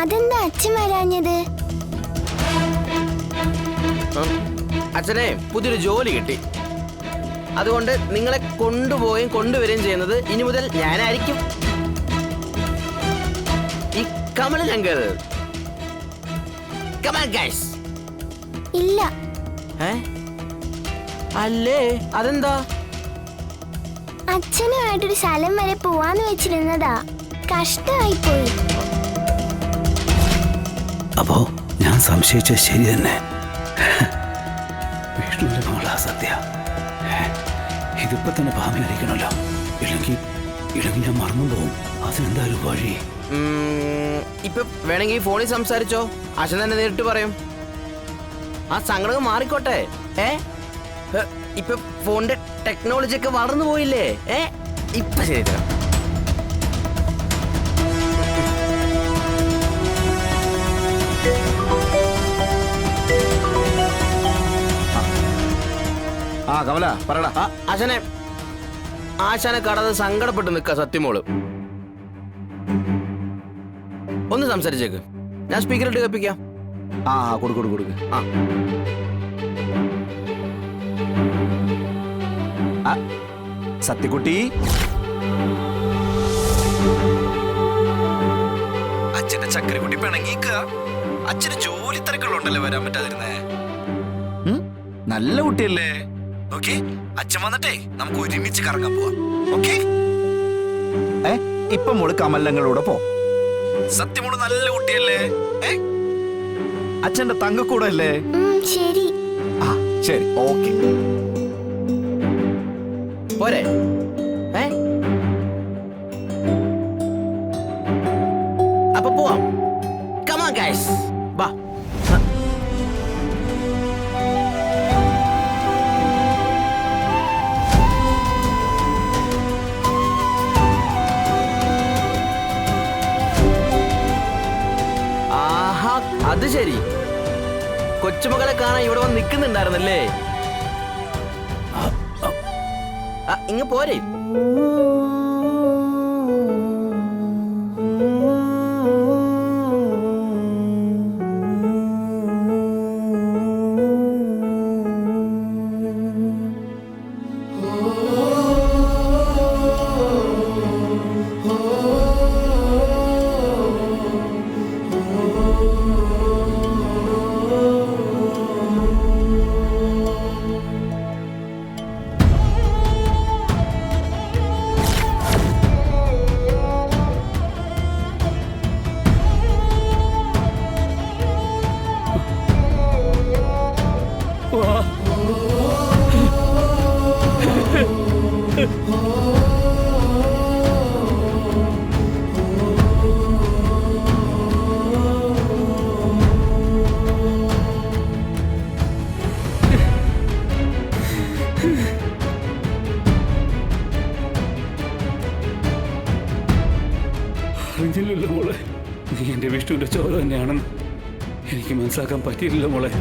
അതെന്താ അച്ഛൻ വരാഞ്ഞത്? അച്ഛനെ പുതിയൊരു ജോലി കിട്ടി. അതുകൊണ്ട് നിങ്ങളെ കൊണ്ടുപോവുകയും കൊണ്ടുവരികയും ചെയ്യുന്നത് ഇനി മുതൽ ഞാനായിരിക്കും. ഈ Kamalan uncle. Come on guys. ഇല്ല. അല്ലേ അതെന്താ? അച്ഛനുമായിട്ടൊരു സ്ഥലം വരെ പോവാന്ന് വെച്ചിരുന്നതാ. കഷ്ടമായി പോയി. അപ്പോ ഞാൻ സംശയിച്ചത് ശരി തന്നെ. വിഷ്ണുവിന്റെ മകളാ സത്യ. ഇതിപ്പോ തന്നെ ഭാവി അറിയിക്കണല്ലോ. ഇല്ലെങ്കിൽ ഞാൻ മറന്നു പോകും. അതിനെന്തായാലും വഴി. ഇപ്പൊ വേണമെങ്കിൽ ഫോണിൽ സംസാരിച്ചോ. അച്ഛൻ തന്നെ നേരിട്ട് പറയും. ആ സങ്കടം മാറിക്കോട്ടെ. ഇപ്പൊ ഫോണിന്റെ ടെക്നോളജി ഒക്കെ വളർന്നു പോയില്ലേ? ഇപ്പൊ ശരി തരാം. കമല പറയടാ. ആശാനെ കടന്ന് സങ്കടപ്പെട്ട് നിൽക്ക സത്യമോള്. ഒന്ന് സംസാരിച്ചേക്ക്. ഞാൻ സ്പീക്കറിട്ട് കേൾപ്പിക്കാം. കൊടുക്ക്. സത്യക്കുട്ടി, അച്ഛന്റെ ചക്കരക്കുട്ടി പിണങ്ങിക്ക. അച്ഛന് ജോലി തിരക്കുകളുണ്ടല്ലോ വരാൻ പറ്റാതിരുന്നേ. നല്ല കുട്ടിയല്ലേ? ഓക്കെ, അച്ഛൻ വന്നിട്ടേ നമുക്ക് ഒരുമിച്ച് കറങ്ങാൻ പോവാം. ഓക്കെ? ഇപ്പൊ മോള് കമലങ്ങളുടെ പോ. സത്യമോള് നല്ല കുട്ടിയല്ലേ? അച്ഛന്റെ തങ്കക്കൂടെ അല്ലേ? ശരി. ശരി, ഓക്കെ. പോരെ? അപ്പൊ പോവാം. Come on guys. വാ. ആഹാ, അത് ശരി. കൊച്ചുമകളെ കാണാൻ ഇവിടെ വന്ന് നിൽക്കുന്നുണ്ടായിരുന്നല്ലേ? ഇങ്ങ് പോരെ. അറിഞ്ഞില്ലല്ലോ മോളെ, നീ എൻ്റെ വിഷ്ണുവിൻ്റെ ചോര തന്നെയാണെന്ന് എനിക്ക് മനസ്സിലാക്കാൻ പറ്റിയില്ല മോളെ.